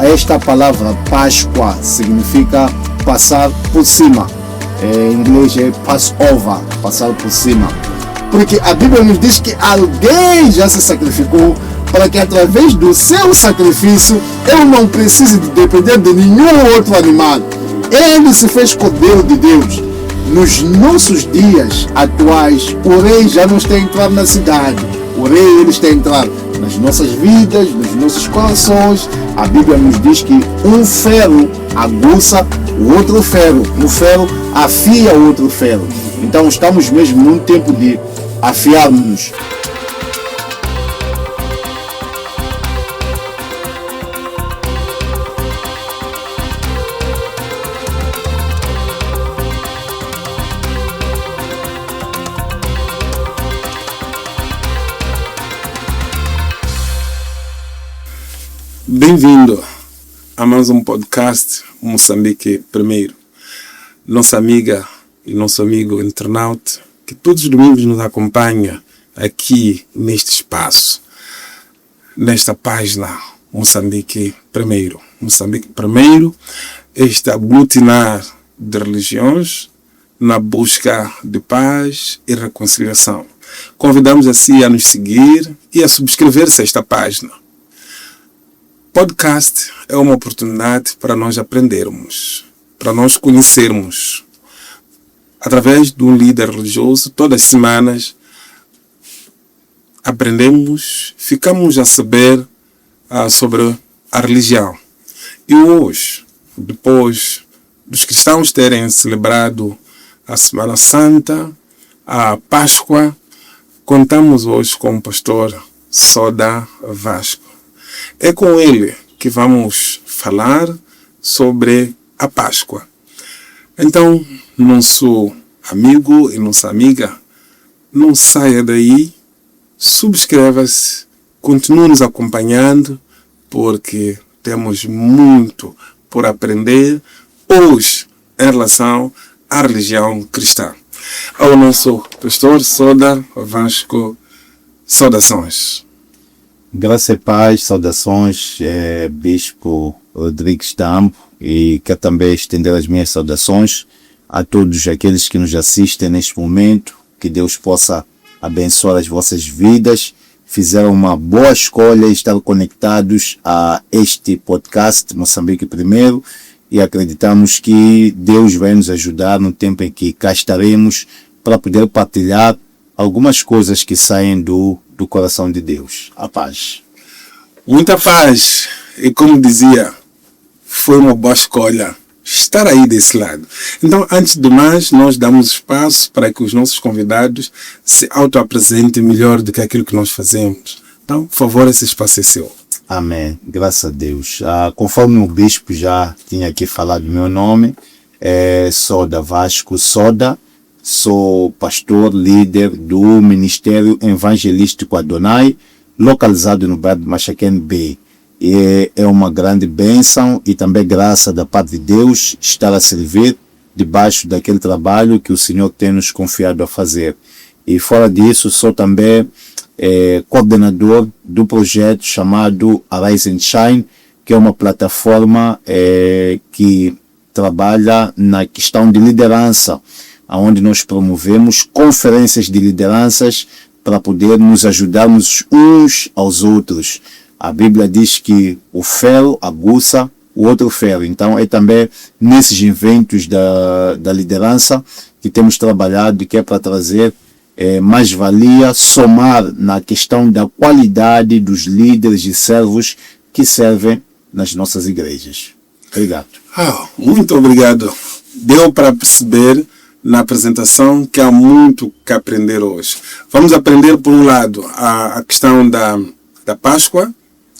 esta palavra Páscoa significa passar por cima. Em inglês é Passover, passar por cima. Porque a Bíblia nos diz que alguém já se sacrificou para que através do seu sacrifício eu não precise de depender de nenhum outro animal. Ele se fez Cordeiro de Deus. Nos nossos dias atuais, o rei já não está a entrar na cidade. O rei ele está a entrar nas nossas vidas, nos nossos corações. A Bíblia nos diz que um ferro aguça o outro ferro. Um ferro afia o outro ferro. Então estamos mesmo num tempo de afiarmos. Bem-vindo a mais um podcast Moçambique Primeiro. Nossa amiga e nosso amigo internauta que todos os domingos nos acompanha aqui neste espaço, nesta página Moçambique Primeiro. Moçambique Primeiro, este aglutinar de religiões na busca de paz e reconciliação. Convidamos assim a nos seguir e a subscrever-se a esta página. Podcast é uma oportunidade para nós aprendermos, para nós conhecermos. Através de um líder religioso, todas as semanas, aprendemos, ficamos a saber sobre a religião. E hoje, depois dos cristãos terem celebrado a Semana Santa, a Páscoa, contamos hoje com o pastor Soda Vasco. É com ele que vamos falar sobre a Páscoa. Então, nosso amigo e nossa amiga, não saia daí, subscreva-se, continue nos acompanhando, porque temos muito por aprender hoje em relação à religião cristã. Ao nosso pastor Soda Vasco, saudações. Graça e paz, saudações, Bispo Rodrigues Tambo, e quero também estender as minhas saudações a todos aqueles que nos assistem neste momento. Que Deus possa abençoar as vossas vidas. Fizeram uma boa escolha em estar conectados a este podcast Moçambique Primeiro, e acreditamos que Deus vai nos ajudar no tempo em que cá estaremos para poder partilhar algumas coisas que saem do coração de Deus. A paz. Muita paz. E como dizia, foi uma boa escolha estar aí desse lado. Então, antes de mais, nós damos espaço para que os nossos convidados se auto-apresentem melhor do que aquilo que nós fazemos. Então, por favor, esse espaço é seu. Amém. Graças a Deus. Conforme o bispo já tinha aqui falado meu nome, Soda Vasco Soda. Sou pastor, líder do Ministério Evangelístico Adonai, localizado no bairro de Machaquene Bay. E é uma grande bênção e também graça da parte de Deus estar a servir debaixo daquele trabalho que o Senhor tem nos confiado a fazer. E fora disso, sou também coordenador do projeto chamado Arise and Shine, que é uma plataforma que trabalha na questão de liderança, onde nós promovemos conferências de lideranças para poder nos ajudarmos uns aos outros. A Bíblia diz que o ferro aguça o outro ferro. Então é também nesses eventos da liderança que temos trabalhado, que é para trazer mais-valia, somar na questão da qualidade dos líderes e servos que servem nas nossas igrejas. Obrigado. Muito obrigado. Deu para perceber na apresentação que há muito que aprender hoje. Vamos aprender, por um lado, a questão da Páscoa,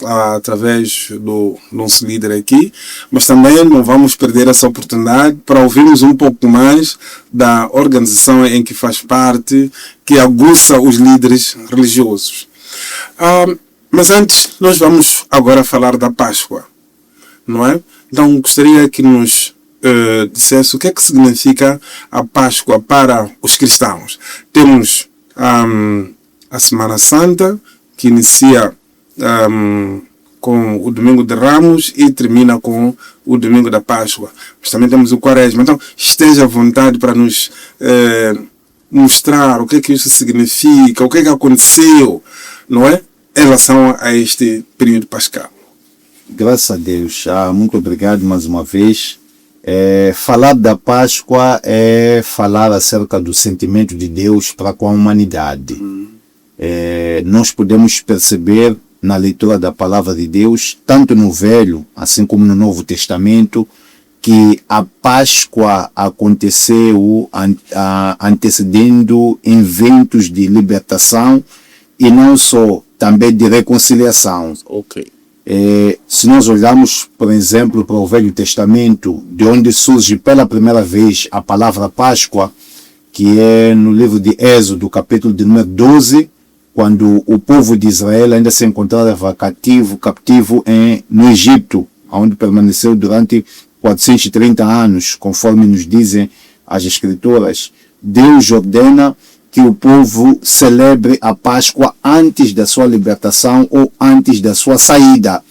através do nosso líder aqui, mas também não vamos perder essa oportunidade para ouvirmos um pouco mais da organização em que faz parte, que aguça os líderes religiosos. Mas antes, nós vamos agora falar da Páscoa, não é? Então, gostaria que nos dissesse o que é que significa a Páscoa para os cristãos. Temos a Semana Santa, que inicia com o Domingo de Ramos e termina com o Domingo da Páscoa. Mas também temos o Quaresma. Então, esteja à vontade para nos mostrar o que é que isso significa, o que é que aconteceu, não é? Em relação a este período pascal. Graças a Deus. Muito obrigado mais uma vez. Falar da Páscoa é falar acerca do sentimento de Deus para com a humanidade. Nós podemos perceber na leitura da palavra de Deus, tanto no Velho, assim como no Novo Testamento, que a Páscoa aconteceu antecedendo eventos de libertação e não só, também de reconciliação. Ok. Se nós olharmos, por exemplo, para o Velho Testamento, de onde surge pela primeira vez a palavra Páscoa, que é no livro de Êxodo, capítulo de número 12, quando o povo de Israel ainda se encontrava cativo no Egito, onde permaneceu durante 430 anos, conforme nos dizem as Escrituras. Deus ordena que o povo celebre a Páscoa antes da sua libertação ou antes da sua saída,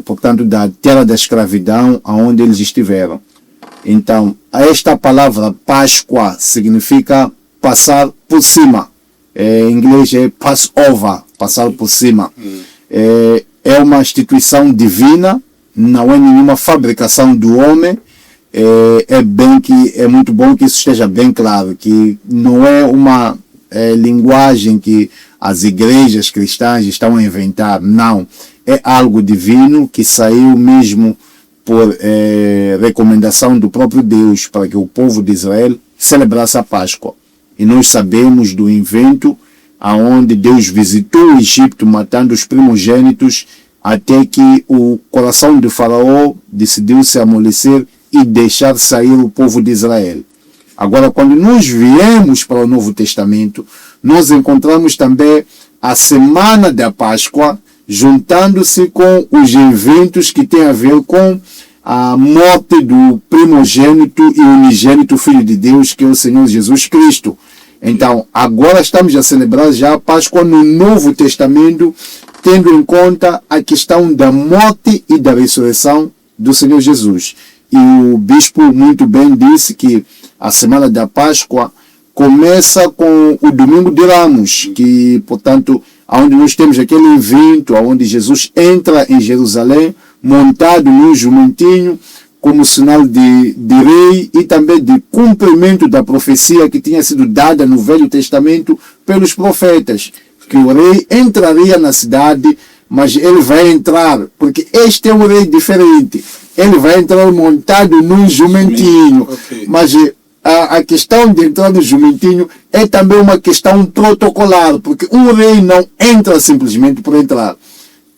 portanto, da terra da escravidão aonde eles estiveram. Então, esta palavra Páscoa significa passar por cima. Em inglês é Passover, passar por cima. É uma instituição divina, não é nenhuma fabricação do homem. É muito bom que isso esteja bem claro, que não é uma linguagem que as igrejas cristãs estão a inventar, não. É algo divino que saiu mesmo por recomendação do próprio Deus para que o povo de Israel celebrasse a Páscoa. E nós sabemos do evento aonde Deus visitou o Egito matando os primogênitos até que o coração de Faraó decidiu se amolecer e deixar sair o povo de Israel. Agora, quando nós viemos para o Novo Testamento, nós encontramos também a Semana da Páscoa, juntando-se com os eventos que têm a ver com a morte do primogênito e unigênito Filho de Deus, que é o Senhor Jesus Cristo. Então, agora estamos a celebrar já a Páscoa no Novo Testamento, tendo em conta a questão da morte e da ressurreição do Senhor Jesus. E o bispo muito bem disse que a Semana da Páscoa começa com o Domingo de Ramos, que, portanto, onde nós temos aquele evento onde Jesus entra em Jerusalém, montado num jumentinho, como sinal de rei e também de cumprimento da profecia que tinha sido dada no Velho Testamento pelos profetas, que o rei entraria na cidade, mas ele vai entrar, porque este é um rei diferente, ele vai entrar montado num jumentinho. Okay. Mas a questão de entrar no jumentinho é também uma questão protocolar, porque um rei não entra simplesmente por entrar.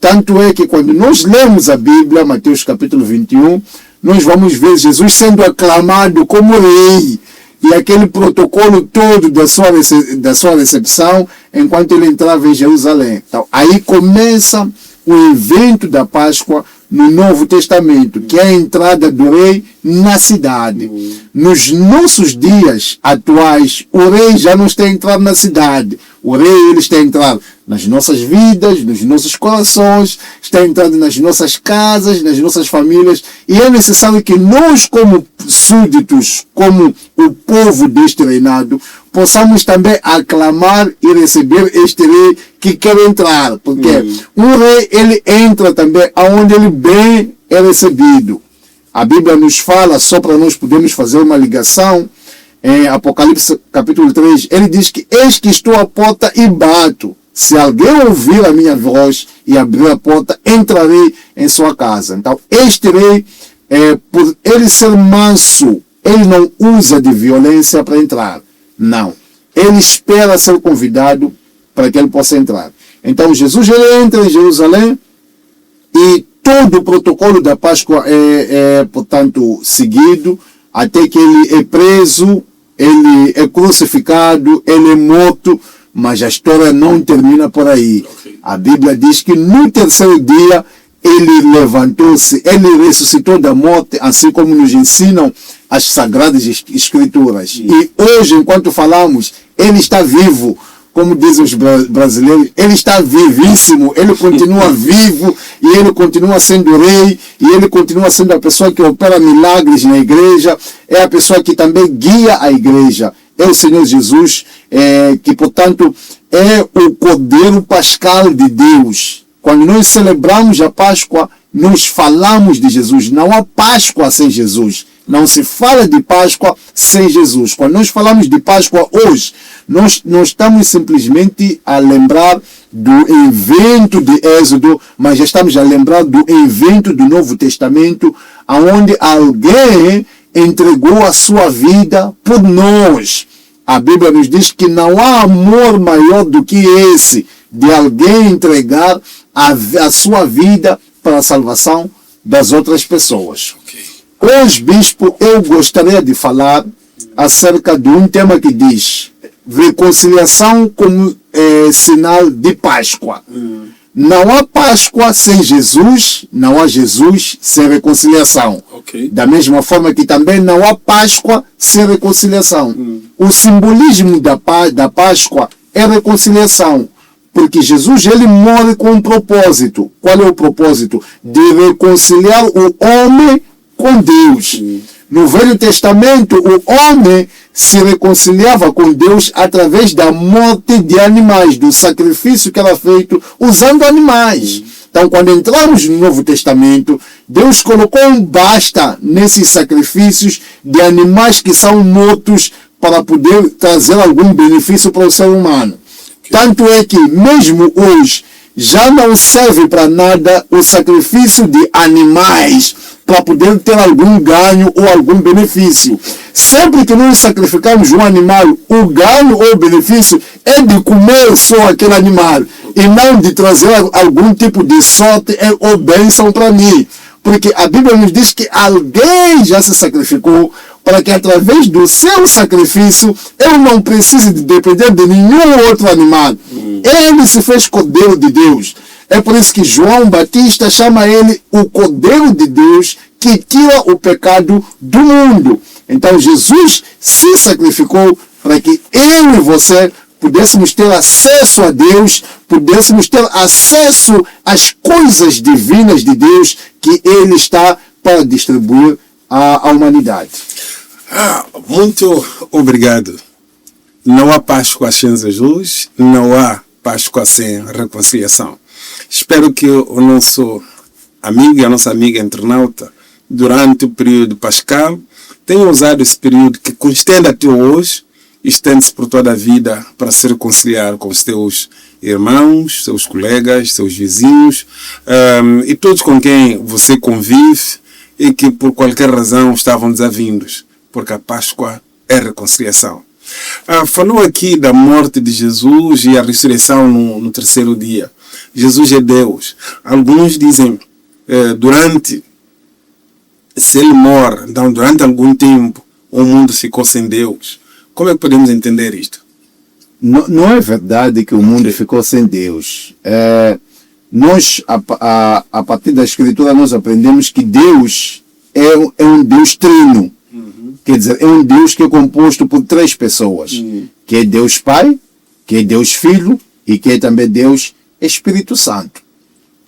Tanto é que quando nós lemos a Bíblia, Mateus capítulo 21, nós vamos ver Jesus sendo aclamado como rei, e aquele protocolo todo da sua recepção enquanto ele entrava em Jerusalém. Então, aí começa o evento da Páscoa no Novo Testamento, que é a entrada do rei na cidade. Nos nossos dias atuais, o rei já não está a entrar na cidade. O rei ele está a entrar nas nossas vidas, nos nossos corações, está entrando nas nossas casas, nas nossas famílias, e é necessário que nós, como súditos, como o povo deste reinado, possamos também aclamar e receber este rei que quer entrar, porque um rei ele entra também aonde ele bem é recebido. A Bíblia nos fala, só para nós podermos fazer uma ligação, em Apocalipse capítulo 3, ele diz que eis que estou à porta e bato. Se alguém ouvir a minha voz e abrir a porta, entrarei em sua casa. Então, este rei, por ele ser manso, ele não usa de violência para entrar. Não. Ele espera ser convidado para que ele possa entrar. Então, Jesus ele entra em Jerusalém e todo o protocolo da Páscoa portanto, seguido, até que ele é preso, ele é crucificado, ele é morto, mas a história não termina por aí. Okay. A Bíblia diz que no terceiro dia ele levantou-se, ele ressuscitou da morte, assim como nos ensinam as Sagradas Escrituras. E hoje, enquanto falamos, ele está vivo. como dizem os brasileiros, ele está vivíssimo, ele continua vivo, e ele continua sendo rei, e ele continua sendo a pessoa que opera milagres na igreja, é a pessoa que também guia a igreja. É o Senhor Jesus, que portanto é o Cordeiro Pascal de Deus. Quando nós celebramos a Páscoa, nós falamos de Jesus. Não há Páscoa sem Jesus. Não se fala de Páscoa sem Jesus. Quando nós falamos de Páscoa hoje, nós estamos simplesmente a lembrar do evento de Êxodo, mas já estamos a lembrar do evento do Novo Testamento, onde alguém entregou a sua vida por nós. A Bíblia nos diz que não há amor maior do que esse, de alguém entregar a sua vida para a salvação das outras pessoas. Hoje, bispo, eu gostaria de falar acerca de um tema que diz reconciliação como sinal de Páscoa. Não há Páscoa sem Jesus, não há Jesus sem reconciliação. Da mesma forma que também não há Páscoa sem reconciliação. O simbolismo da Páscoa é reconciliação. Porque Jesus, ele morre com um propósito. Qual é o propósito? De reconciliar o homem com Deus. No Velho Testamento, o homem se reconciliava com Deus através da morte de animais, do sacrifício que era feito usando animais. Então, quando entramos no Novo Testamento, Deus colocou um basta nesses sacrifícios de animais que são mortos para poder trazer algum benefício para o ser humano. Tanto é que, mesmo hoje, já não serve para nada o sacrifício de animais para poder ter algum ganho ou algum benefício. Sempre que nós sacrificamos um animal, o ganho ou o benefício é de comer só aquele animal e não de trazer algum tipo de sorte ou bênção para mim. Porque a Bíblia nos diz que alguém já se sacrificou para que através do seu sacrifício eu não precise de depender de nenhum outro animal. Ele se fez Cordeiro de Deus. É por isso que João Batista chama ele o Cordeiro de Deus que tira o pecado do mundo. Então Jesus se sacrificou para que eu e você pudéssemos ter acesso a Deus, pudéssemos ter acesso às coisas divinas de Deus que Ele está para distribuir à humanidade. Muito obrigado. Não há Páscoa sem Jesus, não há Páscoa sem reconciliação. Espero que o nosso amigo e a nossa amiga internauta, durante o período pascal, tenham usado esse período que estende até hoje, estende-se por toda a vida para se reconciliar com os seus irmãos, seus colegas, seus vizinhos e todos com quem você convive e que por qualquer razão estavam desavindos, porque a Páscoa é reconciliação. Falou aqui da morte de Jesus e a ressurreição no terceiro dia. Jesus é Deus. Alguns dizem, se ele morre, então, durante algum tempo, o mundo ficou sem Deus. Como é que podemos entender isto? Não é verdade que o mundo ficou sem Deus. Nós, a partir da Escritura, nós aprendemos que Deus é um Deus trino. Quer dizer, é um Deus que é composto por três pessoas. Que é Deus Pai, que é Deus Filho e que é também Deus Espírito Santo.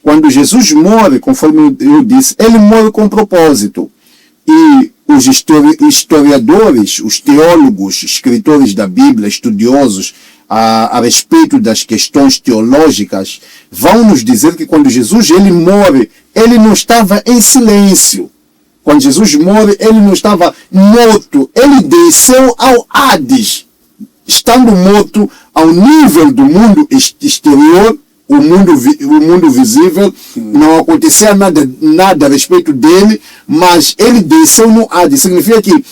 Quando Jesus morre, conforme eu disse, ele morre com propósito. E os historiadores, os teólogos, escritores da Bíblia, estudiosos a respeito das questões teológicas, vão nos dizer que quando Jesus ele morre, ele não estava em silêncio. Quando Jesus morre, ele não estava morto. Ele desceu ao Hades, estando morto ao nível do mundo exterior, o mundo visível. Não acontecia nada a respeito dele, mas ele desceu no Hades. Significa que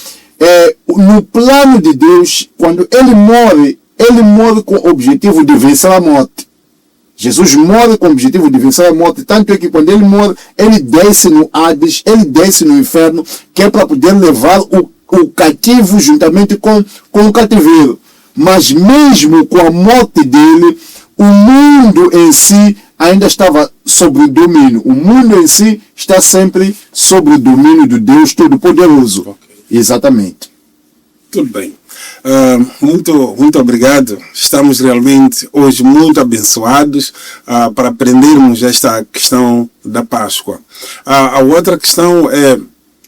no plano de Deus, quando ele morre com o objetivo de vencer a morte. Jesus morre com o objetivo de vencer a morte, tanto é que quando ele morre, ele desce no Hades, ele desce no inferno, que é para poder levar o cativo juntamente com o cativeiro. Mas mesmo com a morte dele, o mundo em si ainda estava sob o domínio. O mundo em si está sempre sob o domínio do Deus Todo-Poderoso. Okay. Exatamente. Tudo bem. Muito obrigado. Estamos realmente hoje muito abençoados para aprendermos esta questão da Páscoa. A outra questão é,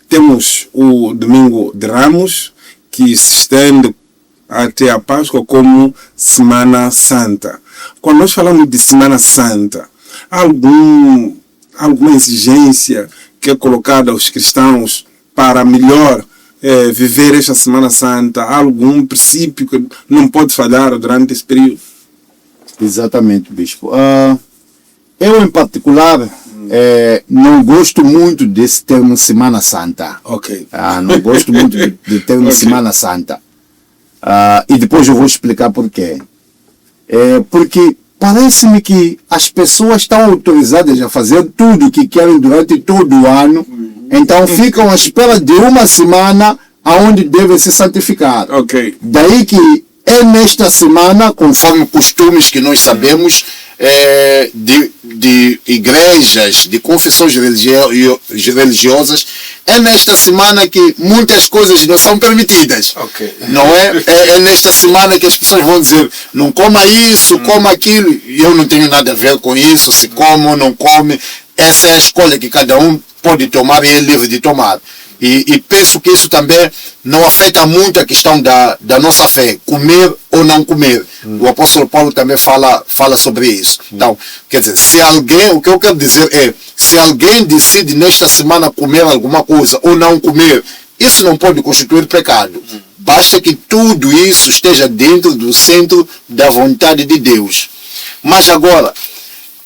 temos o Domingo de Ramos, que se estende até a Páscoa como Semana Santa. Quando nós falamos de Semana Santa, há alguma exigência que é colocada aos cristãos para melhor viver esta Semana Santa? Há algum princípio que não pode falhar durante esse período? Exatamente, Bispo. Eu, em particular, não gosto muito desse termo Semana Santa. Ok. Não gosto muito do termo Ok. Semana Santa. E depois eu vou explicar por quê. Porque parece-me que as pessoas estão autorizadas a fazer tudo o que querem durante todo o ano, então ficam à espera de uma semana aonde devem se santificar. Ok. Daí que é nesta semana, conforme costumes que nós sabemos, de igrejas, de confissões religiosas, é nesta semana que muitas coisas não são permitidas. Ok. Não é? É nesta semana que as pessoas vão dizer, não coma isso, coma aquilo. E eu não tenho nada a ver com isso, se come ou não come. Essa é a escolha que cada um pode tomar e é livre de tomar. E penso que isso também não afeta muito a questão da nossa fé, comer ou não comer. O apóstolo Paulo também fala sobre isso. Então, quer dizer, se alguém, o que eu quero dizer é, se alguém decide nesta semana comer alguma coisa ou não comer, isso não pode constituir pecado. Basta que tudo isso esteja dentro do centro da vontade de Deus. Mas agora,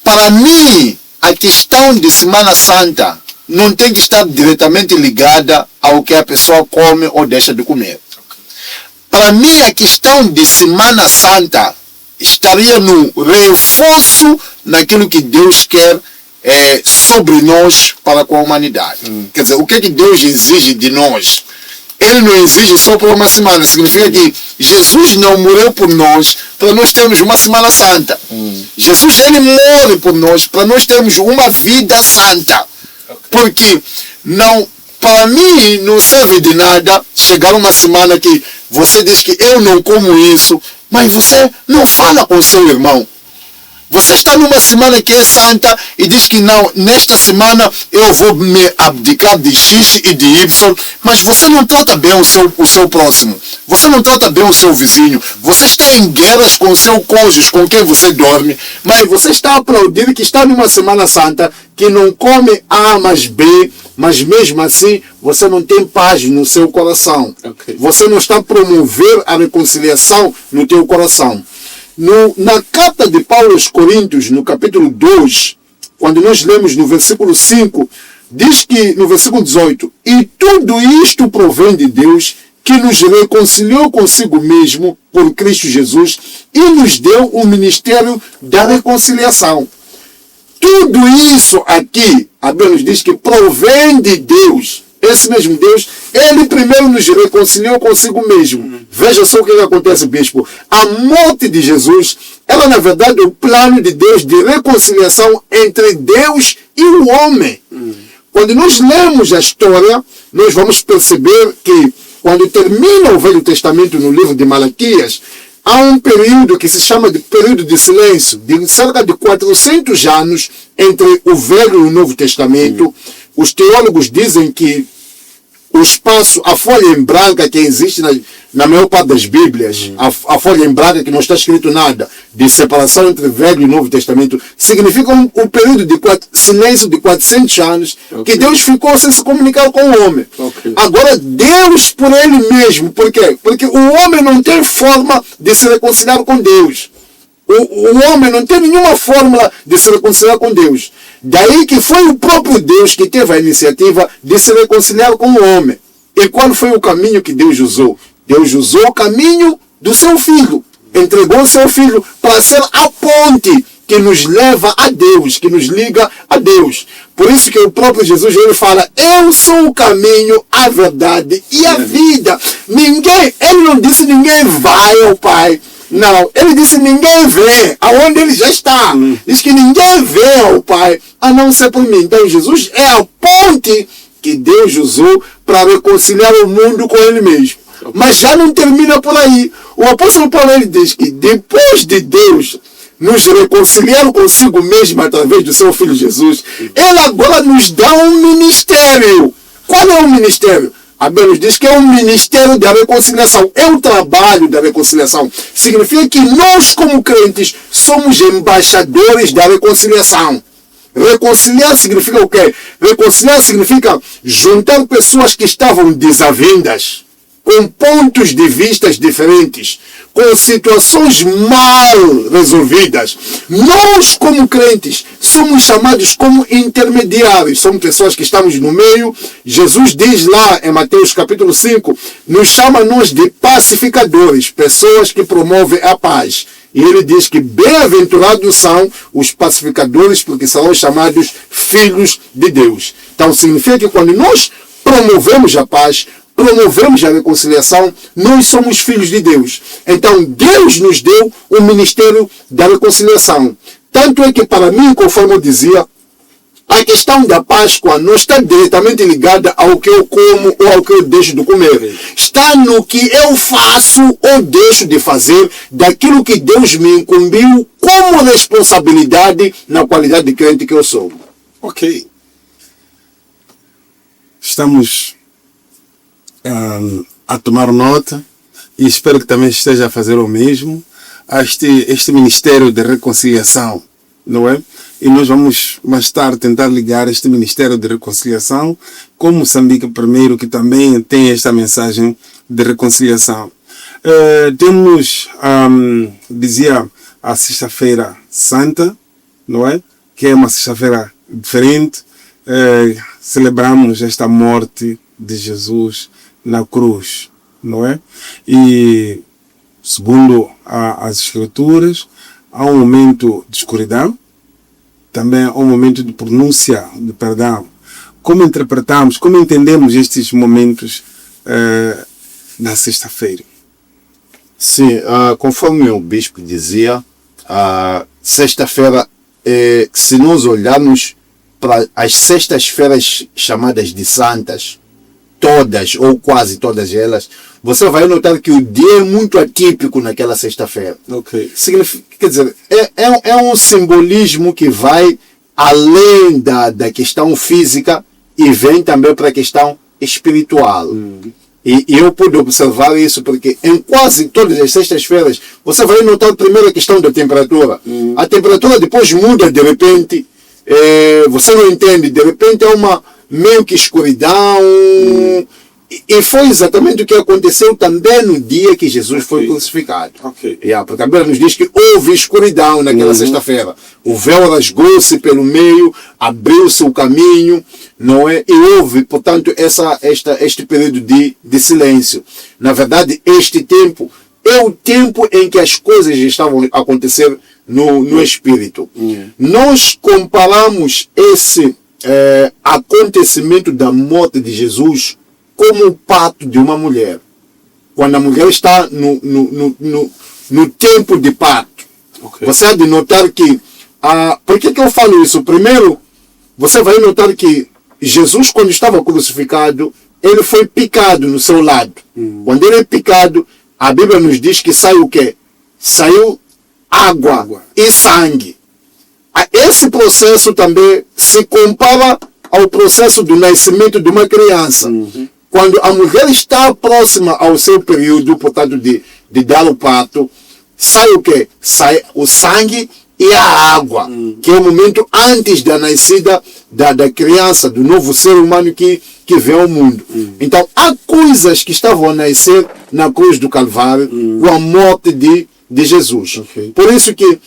para mim, a questão de Semana Santa não tem que estar diretamente ligada ao que a pessoa come ou deixa de comer. Para mim, a questão de Semana Santa estaria no reforço naquilo que Deus quer sobre nós para com a humanidade. Quer dizer, o que é que Deus exige de nós? Ele não exige só por uma semana. Significa que Jesus não morreu por nós para nós termos uma Semana Santa. Jesus, ele morre por nós para nós termos uma vida santa. Porque não, para mim não serve de nada chegar uma semana que você diz que eu não como isso, mas você não fala com seu irmão. Você está numa semana que é santa e diz que não, nesta semana eu vou me abdicar de X e de Y, mas você não trata bem o seu próximo. Você não trata bem o seu vizinho. Você está em guerras com o seu cônjuge, com quem você dorme, mas você está a aplaudir que está numa semana santa, que não come A mais B, mas mesmo assim você não tem paz no seu coração. Ok. Você não está a promover a reconciliação no teu coração. Na carta de Paulo aos Coríntios, no capítulo 2, quando nós lemos no versículo 5, diz que no versículo 18, e tudo isto provém de Deus, que nos reconciliou consigo mesmo por Cristo Jesus e nos deu o ministério da reconciliação. Tudo isso aqui, a Bíblia nos diz que provém de Deus. Esse mesmo Deus, ele primeiro nos reconciliou consigo mesmo. Veja só o que acontece, bispo. A morte de Jesus era, na verdade, o plano de Deus de reconciliação entre Deus e o homem. Quando nós lemos a história, nós vamos perceber que, quando termina o Velho Testamento no livro de Malaquias, há um período que se chama de período de silêncio, de cerca de 400 anos entre o Velho e o Novo Testamento. Os teólogos dizem que o espaço, a folha em branca que existe na maior parte das Bíblias, a folha em branca que não está escrito nada, de separação entre o Velho e o Novo Testamento, significa um período de silêncio de 400 anos, que Deus ficou sem se comunicar com o homem. Agora, Deus por ele mesmo, por quê? Porque o homem não tem forma de se reconciliar com Deus. O homem não tem nenhuma fórmula de se reconciliar com Deus. Daí que foi o próprio Deus que teve a iniciativa de se reconciliar com o homem. E qual foi o caminho que Deus usou? Deus usou o caminho do seu Filho. Entregou o seu Filho para ser a ponte que nos leva a Deus, que nos liga a Deus. Por isso que o próprio Jesus, ele fala, eu sou o caminho, a verdade e a vida. Ele não disse ninguém vai ao Pai. Não, ele disse ninguém vê aonde ele já está. Diz que ninguém vê ao Pai a não ser por mim. Então Jesus é a ponte que Deus usou para reconciliar o mundo com ele mesmo. Mas já não termina por aí. O apóstolo Paulo ele diz que depois de Deus nos reconciliar consigo mesmo através do seu Filho Jesus, ele agora nos dá um ministério. Qual é o ministério? A Bíblia nos diz que é o ministério da reconciliação, é o trabalho da reconciliação. Significa que nós, como crentes, somos embaixadores da reconciliação. Reconciliar significa o quê? Reconciliar significa juntar pessoas que estavam desavindas, com pontos de vista diferentes, com situações mal resolvidas. Nós, como crentes, somos chamados como intermediários. Somos pessoas que estamos no meio. Jesus diz lá em Mateus capítulo 5, nos chama nós de pacificadores, pessoas que promovem a paz. E ele diz que bem-aventurados são os pacificadores, porque serão chamados filhos de Deus. Então significa que quando nós promovemos a paz, promovemos a reconciliação, nós somos filhos de Deus. Então Deus nos deu o ministério da reconciliação. Tanto é que para mim, conforme eu dizia, a questão da Páscoa não está diretamente ligada ao que eu como ou ao que eu deixo de comer. Está no que eu faço ou deixo de fazer daquilo que Deus me incumbiu como responsabilidade na qualidade de crente que eu sou. Ok. Estamos a tomar nota e espero que também esteja a fazer o mesmo. Este Ministério de Reconciliação, não é? E nós vamos mais tarde tentar ligar este Ministério de Reconciliação com Moçambique primeiro, que também tem esta mensagem de reconciliação. Temos, dizia, a Sexta-feira Santa, não é? Que é uma sexta-feira diferente. Celebramos esta morte de Jesus na cruz, não é? E, segundo as Escrituras, há um momento de escuridão, também há um momento de pronúncia de perdão. Como interpretamos, como entendemos estes momentos na sexta-feira? Sim, conforme o bispo dizia, sexta-feira, se nós olharmos para as sextas-feiras chamadas de santas, todas ou quase todas elas, você vai notar que o dia é muito atípico naquela sexta-feira. Ok. Significa, quer dizer, é um simbolismo que vai além da questão física e vem também para a questão espiritual. E eu pude observar isso porque em quase todas as sextas-feiras você vai notar primeiro a questão da temperatura. A temperatura depois muda de repente, você não entende, de repente é uma meio que escuridão. E foi exatamente o que aconteceu também no dia que Jesus foi crucificado. Porque a Bíblia nos diz que houve escuridão naquela sexta-feira. O véu rasgou-se pelo meio, abriu-se o caminho, não é? E houve, portanto, este período de silêncio. Na verdade, este tempo é o tempo em que as coisas estavam a acontecer no Espírito. Nós comparamos esse acontecimento da morte de Jesus como o parto de uma mulher. Quando a mulher está no tempo de parto. Você há de notar que... por que eu falo isso? Primeiro, você vai notar que Jesus, quando estava crucificado, ele foi picado no seu lado. Quando ele é picado, a Bíblia nos diz que sai o quê? Saiu água e sangue. Esse processo também se compara ao processo do nascimento de uma criança. Quando a mulher está próxima ao seu período, portanto, de dar o parto, sai o quê? Sai o sangue e a água, que é o momento antes da nascida da criança, do novo ser humano que vem ao mundo. Então, há coisas que estavam a nascer na cruz do Calvário com a morte de Jesus. Por isso que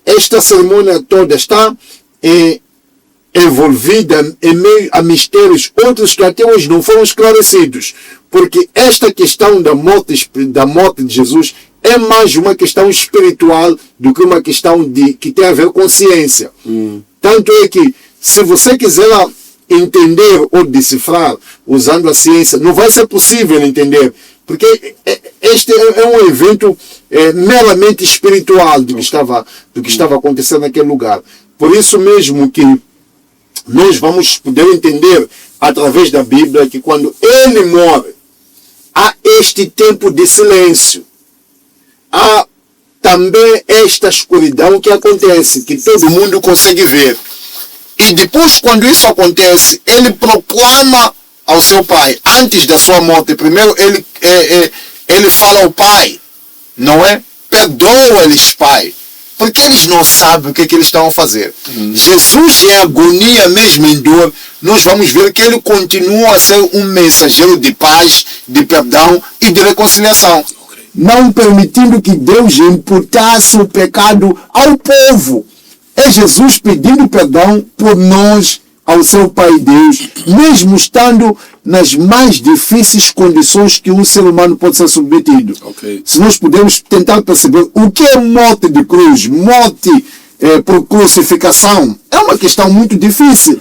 esta cerimônia toda está envolvida em meio a mistérios, outros que até hoje não foram esclarecidos, porque esta questão da morte de Jesus é mais uma questão espiritual do que uma questão que tem a ver com ciência. Tanto é que, se você quiser entender ou decifrar usando a ciência, não vai ser possível entender, porque este é um evento meramente espiritual do que estava acontecendo naquele lugar. Por isso mesmo que nós vamos poder entender através da Bíblia que quando ele morre, há este tempo de silêncio. Há também esta escuridão que acontece, que todo mundo consegue ver. E depois, quando isso acontece, ele proclama ao seu pai, antes da sua morte, primeiro ele fala ao pai, não é? Perdoa-lhes, pai, porque eles não sabem o que eles estão a fazer. Jesus, em agonia, mesmo em dor, nós vamos ver que ele continua a ser um mensageiro de paz, de perdão e de reconciliação. Não permitindo que Deus imputasse o pecado ao povo. É Jesus pedindo perdão por nós ao seu Pai Deus, mesmo estando nas mais difíceis condições que um ser humano pode ser submetido. Se nós pudermos tentar perceber o que é morte de cruz, morte por crucificação, é uma questão muito difícil.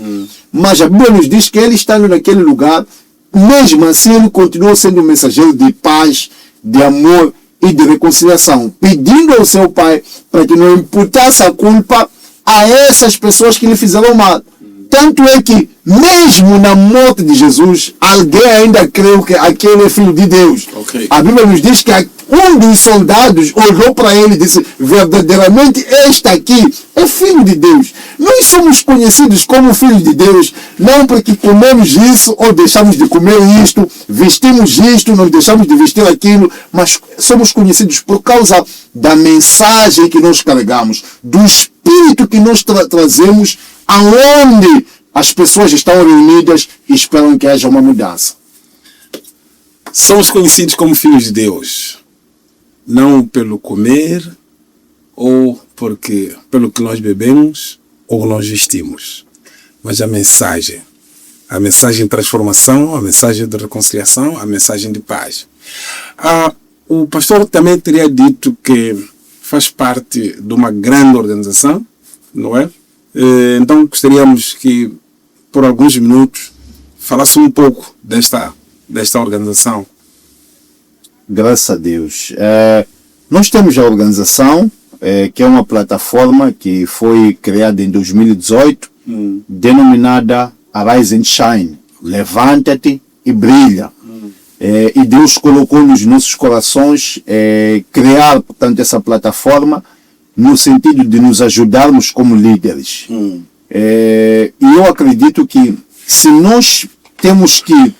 Mas a Bíblia nos diz que ele estando naquele lugar, mesmo assim ele continua sendo um mensageiro de paz, de amor e de reconciliação, pedindo ao seu Pai para que não imputasse a culpa a essas pessoas que lhe fizeram mal. Tanto é que, mesmo na morte de Jesus, alguém ainda creu que aquele é filho de Deus. A Bíblia nos diz que um dos soldados olhou para ele e disse, verdadeiramente este aqui é filho de Deus. Nós somos conhecidos como filhos de Deus, não porque comemos isso ou deixamos de comer isto, vestimos isto, não deixamos de vestir aquilo, mas somos conhecidos por causa da mensagem que nós carregamos, do espírito que nós trazemos aonde as pessoas estão reunidas e esperam que haja uma mudança. Somos conhecidos como filhos de Deus, não pelo comer ou pelo que nós bebemos ou nós vestimos, mas a mensagem de transformação, a mensagem de reconciliação, a mensagem de paz. O pastor também teria dito que faz parte de uma grande organização, não é? Então gostaríamos que por alguns minutos falasse um pouco desta organização. Graças a Deus. Nós temos a organização, que é uma plataforma que foi criada em 2018, denominada Arise and Shine, levanta-te e brilha. E Deus colocou nos nossos corações criar, portanto, essa plataforma no sentido de nos ajudarmos como líderes. E eu acredito que se nós temos que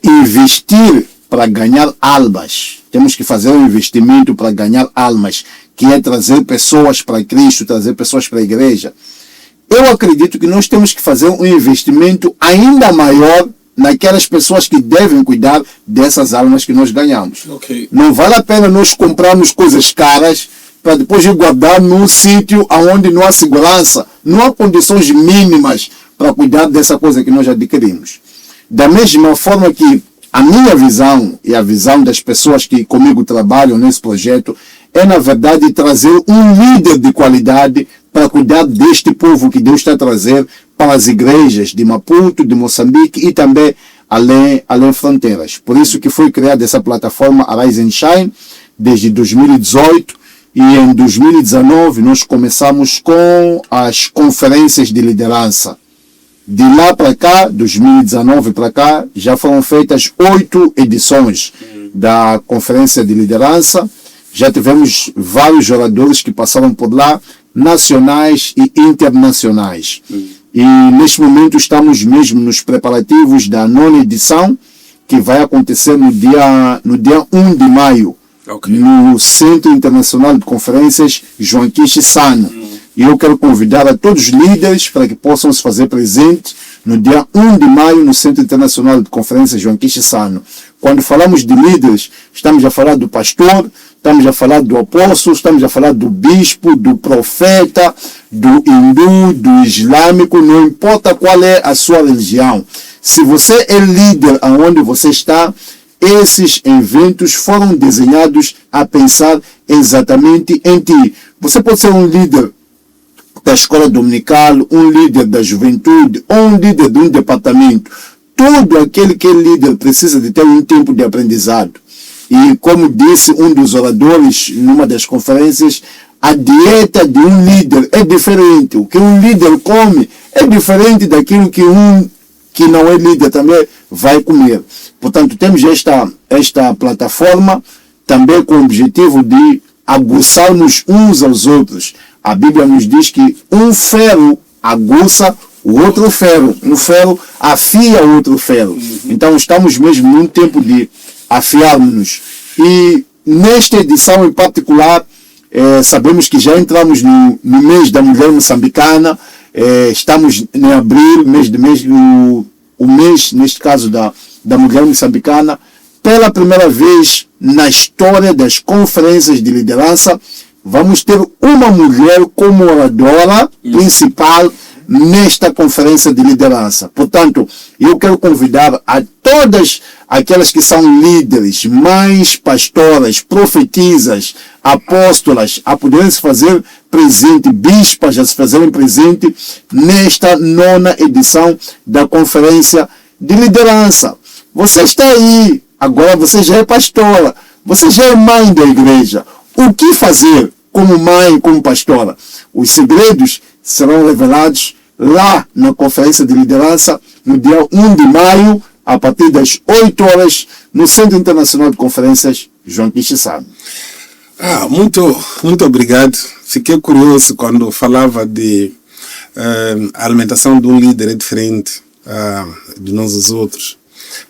investir para ganhar almas, temos que fazer um investimento para ganhar almas, que é trazer pessoas para Cristo, trazer pessoas para a igreja. Eu acredito que nós temos que fazer um investimento ainda maior naquelas pessoas que devem cuidar dessas almas que nós ganhamos. Não vale a pena nós comprarmos coisas caras para depois ir guardar num sítio onde não há segurança, não há condições mínimas para cuidar dessa coisa que nós adquirimos. Da mesma forma que a minha visão e a visão das pessoas que comigo trabalham nesse projeto é, na verdade, trazer um líder de qualidade para cuidar deste povo que Deus está a trazer para as igrejas de Maputo, de Moçambique e também além fronteiras. Por isso que foi criada essa plataforma Arise and Shine desde 2018. E em 2019 nós começamos com as conferências de liderança. De lá para cá, 2019 para cá, já foram feitas 8 edições da conferência de liderança. Já tivemos vários oradores que passaram por lá, nacionais e internacionais. E neste momento estamos mesmo nos preparativos da 9ª edição, que vai acontecer no dia 1 de maio. No Centro Internacional de Conferências João Kishi Sano. E eu quero convidar a todos os líderes para que possam se fazer presentes no dia 1 de maio no Centro Internacional de Conferências João Kishi Sano. Quando falamos de líderes, estamos a falar do pastor, estamos a falar do apóstolo, estamos a falar do bispo, do profeta, do hindu, do islâmico, não importa qual é a sua religião. Se você é líder aonde você está, esses eventos foram desenhados a pensar exatamente em ti. Você pode ser um líder da escola dominical, um líder da juventude, ou um líder de um departamento. Todo aquele que é líder precisa de ter um tempo de aprendizado. E como disse um dos oradores numa das conferências, a dieta de um líder é diferente. O que um líder come é diferente daquilo que um que não é líder também vai comer. Portanto, temos esta plataforma também com o objetivo de aguçarmos uns aos outros. A Bíblia nos diz que um ferro aguça o outro ferro. Um ferro afia o outro ferro. Então, estamos mesmo num tempo de afiarmos-nos. E nesta edição em particular, sabemos que já entramos no mês da mulher moçambicana. Estamos em abril, o mês, neste caso, da mulher moçambicana. Pela primeira vez na história das conferências de liderança, vamos ter uma mulher como oradora principal nesta conferência de liderança. Portanto, eu quero convidar a todas aquelas que são líderes, mães, pastoras, profetisas, apóstolas, a poderem se fazer presente, bispas a se fazerem presente nesta 9ª edição da conferência de liderança. Você está aí, agora você já é pastora, você já é mãe da igreja. O que fazer como mãe, como pastora? Os segredos serão revelados lá na conferência de liderança no dia 1 de maio, a partir das 8 horas, no Centro Internacional de Conferências João Quixissano. Muito obrigado. Fiquei curioso quando falava de a alimentação de um líder é diferente de nós os outros.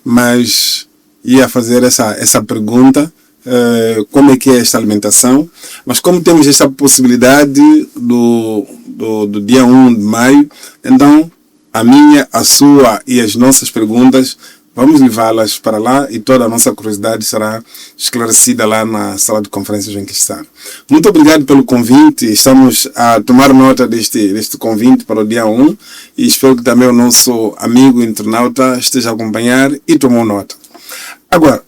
Mas ia fazer essa pergunta, como é que é esta alimentação, mas como temos esta possibilidade do dia 1 de maio, então a minha, a sua e as nossas perguntas, vamos levá-las para lá e toda a nossa curiosidade será esclarecida lá na sala de conferências em Quixissano. Muito obrigado pelo convite, estamos a tomar nota deste convite para o dia 1 e espero que também o nosso amigo internauta esteja a acompanhar e tomou nota. Agora,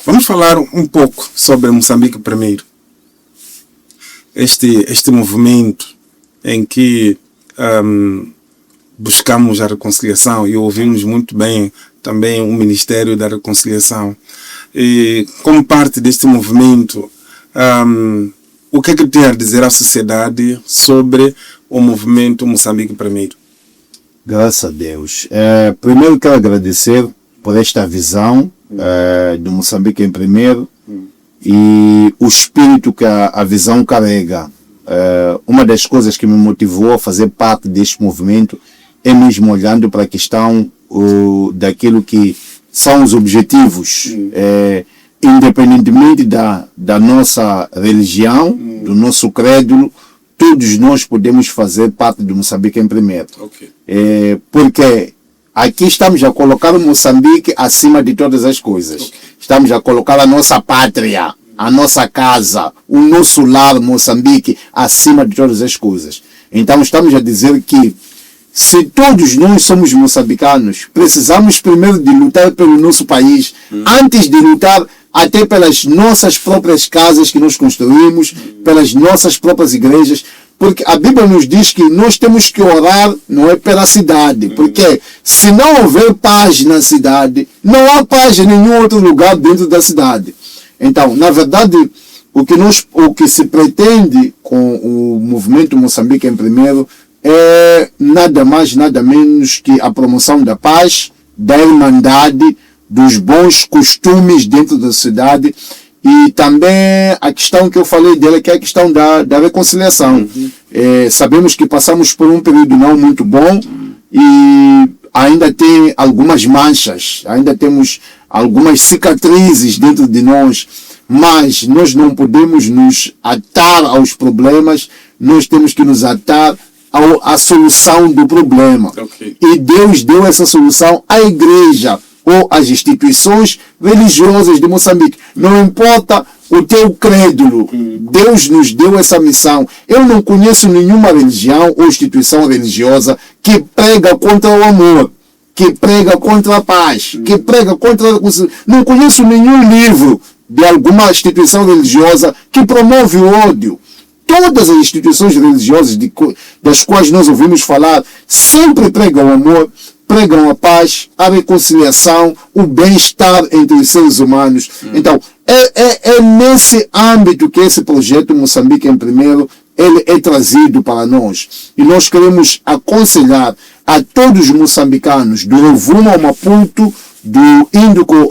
vamos falar um pouco sobre Moçambique primeiro. Este movimento em que buscamos a reconciliação e ouvimos muito bem também o Ministério da Reconciliação. E como parte deste movimento, o que é que tem a dizer à sociedade sobre o movimento Moçambique primeiro? Graças a Deus. Primeiro quero agradecer por esta visão do Moçambique em primeiro e o espírito que a visão carrega. Uma das coisas que me motivou a fazer parte deste movimento é mesmo olhando para a questão daquilo que são os objetivos, independentemente da nossa religião, do nosso credo, todos nós podemos fazer parte do Moçambique em primeiro. Okay. Porque aqui estamos a colocar o Moçambique acima de todas as coisas. Okay. Estamos a colocar a nossa pátria, a nossa casa, o nosso lar Moçambique acima de todas as coisas. Então estamos a dizer que se todos nós somos moçambicanos, precisamos primeiro de lutar pelo nosso país, antes de lutar até pelas nossas próprias casas que nós construímos, pelas nossas próprias igrejas, porque a Bíblia nos diz que nós temos que orar, não é pela cidade, porque se não houver paz na cidade, não há paz em nenhum outro lugar dentro da cidade. Então, na verdade, o que se pretende com o movimento Moçambique em primeiro é nada mais, nada menos que a promoção da paz, da irmandade, dos bons costumes dentro da cidade e também a questão que eu falei dela, que é a questão da reconciliação. Sabemos que passamos por um período não muito bom e ainda tem algumas manchas, ainda temos algumas cicatrizes dentro de nós, mas nós não podemos nos atar aos problemas, nós temos que nos atar à solução do problema. Okay. E Deus deu essa solução à igreja ou às instituições religiosas de Moçambique. Não importa o teu crédulo, Deus nos deu essa missão. Eu não conheço nenhuma religião ou instituição religiosa que prega contra o amor, que prega contra a paz, que prega contra a reconciliação. Não conheço nenhum livro de alguma instituição religiosa que promove o ódio. Todas as instituições religiosas das quais nós ouvimos falar sempre pregam o amor, pregam a paz, a reconciliação, o bem-estar entre os seres humanos. Então, é nesse âmbito que esse projeto Moçambique em Primeiro ele é trazido para nós. E nós queremos aconselhar a todos os moçambicanos, do Rovuma ao Maputo, do Índico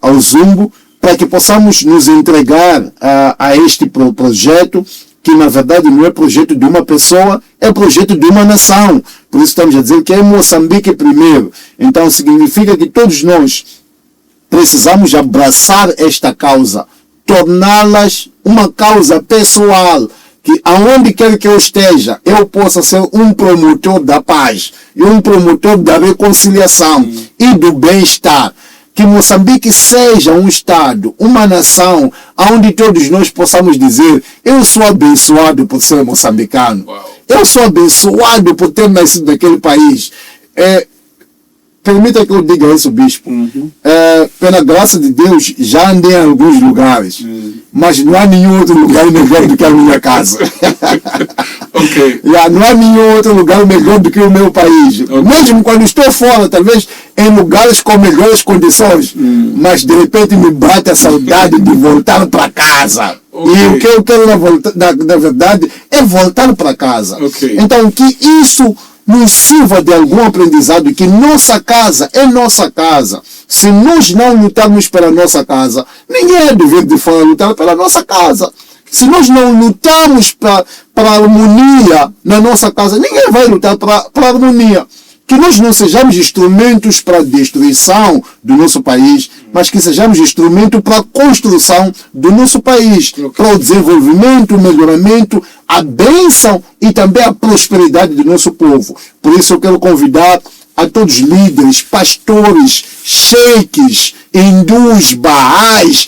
ao Zumbo, para que possamos nos entregar a este projeto, que na verdade não é projeto de uma pessoa, é projeto de uma nação. Por isso estamos a dizer que é Moçambique primeiro. Então significa que todos nós precisamos abraçar esta causa, torná-las uma causa pessoal, que aonde quer que eu esteja, eu possa ser um promotor da paz e um promotor da reconciliação e do bem-estar. Que Moçambique seja um Estado, uma nação, onde todos nós possamos dizer: eu sou abençoado por ser moçambicano. Eu sou abençoado por ter nascido naquele país. Permita que eu diga isso, bispo. Pela graça de Deus, já andei em alguns lugares, mas não há nenhum outro lugar melhor do que a minha casa. Não há nenhum outro lugar melhor do que o meu país. Mesmo quando estou fora, talvez em lugares com melhores condições, mas de repente me bate a saudade de voltar para casa. E o que eu quero, na verdade, é voltar para casa. Então, que isso nos sirva de algum aprendizado, que nossa casa é nossa casa. Se nós não lutarmos pela nossa casa, ninguém é dever de fora lutar pela nossa casa. Se nós não lutamos para a harmonia na nossa casa, ninguém vai lutar para a harmonia. Que nós não sejamos instrumentos para a destruição do nosso país, mas que sejamos instrumento para a construção do nosso país, para o desenvolvimento, o melhoramento, a bênção e também a prosperidade do nosso povo. Por isso eu quero convidar a todos os líderes, pastores, sheiks, hindus, baás,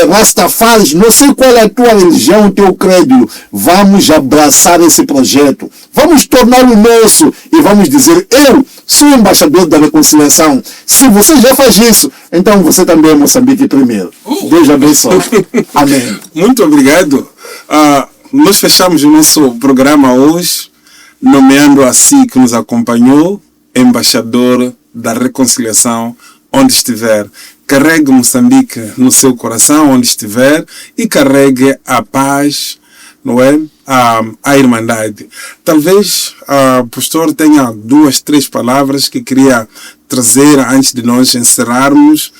rastafaris, não sei qual é a tua religião, o teu credo. Vamos abraçar esse projeto. Vamos torná-lo nosso e vamos dizer: eu sou embaixador da reconciliação. Se você já faz isso, então você também é Moçambique primeiro. Deus abençoe. Amém. Muito obrigado. Nós fechamos o nosso programa hoje, nomeando a si que nos acompanhou, embaixador da reconciliação, onde estiver. Carregue Moçambique no seu coração, onde estiver, e carregue a paz, não é? A irmandade. Talvez o pastor tenha 2, 3 palavras que queria trazer antes de nós encerrarmos.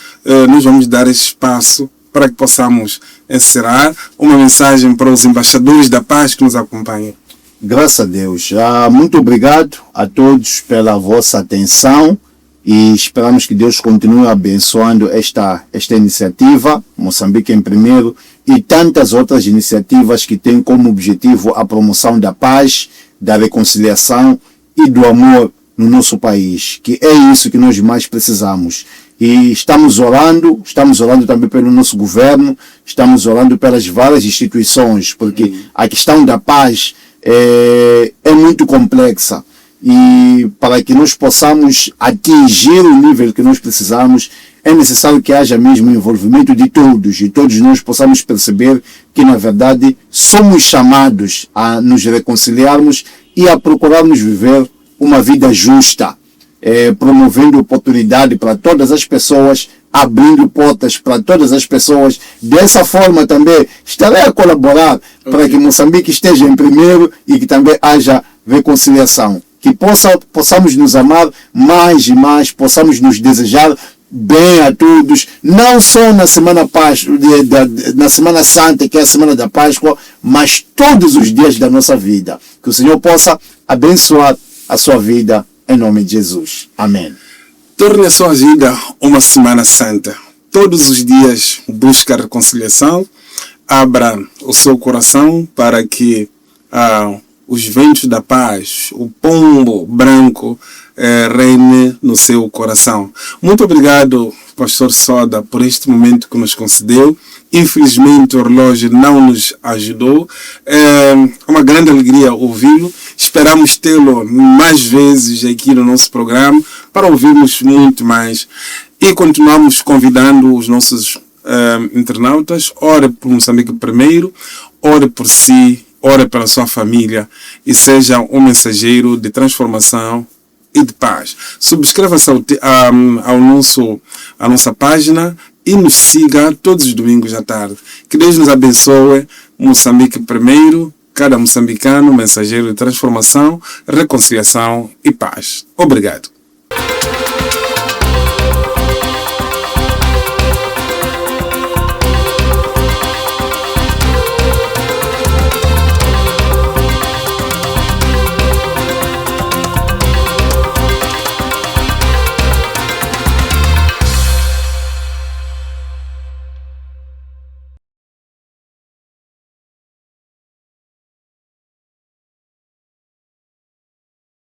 Nós vamos dar esse espaço para que possamos encerrar. Uma mensagem para os embaixadores da paz que nos acompanham. Graças a Deus. Muito obrigado a todos pela vossa atenção e esperamos que Deus continue abençoando esta iniciativa, Moçambique em Primeiro, e tantas outras iniciativas que têm como objetivo a promoção da paz, da reconciliação e do amor no nosso país, que é isso que nós mais precisamos. E estamos orando também pelo nosso governo, estamos orando pelas várias instituições, porque a questão da paz é muito complexa, e para que nós possamos atingir o nível que nós precisamos, é necessário que haja mesmo envolvimento de todos, e todos nós possamos perceber que na verdade somos chamados a nos reconciliarmos e a procurarmos viver uma vida justa, promovendo oportunidade para todas as pessoas, abrindo portas para todas as pessoas. Dessa forma também estarei a colaborar para que Moçambique esteja em primeiro e que também haja reconciliação. Que possamos nos amar mais e mais, possamos nos desejar bem a todos, não só na Semana na Semana Santa, que é a Semana da Páscoa, mas todos os dias da nossa vida. Que o Senhor possa abençoar a sua vida, em nome de Jesus. Amém. Torne a sua vida uma Semana Santa. Todos os dias busque a reconciliação. Abra o seu coração para que os ventos da paz, o pombo branco, reine no seu coração. Muito obrigado, Pastor Soda, por este momento que nos concedeu. Infelizmente o relógio não nos ajudou. É uma grande alegria ouvi-lo. Esperamos tê-lo mais vezes aqui no nosso programa para ouvirmos muito mais. E continuamos convidando os nossos internautas. Ore por Moçambique primeiro, ore por si, ore pela sua família e seja um mensageiro de transformação e de paz. Subscreva-se à nossa página e nos siga todos os domingos à tarde. Que Deus nos abençoe. Moçambique primeiro, cada moçambicano mensageiro de transformação, reconciliação e paz. Obrigado.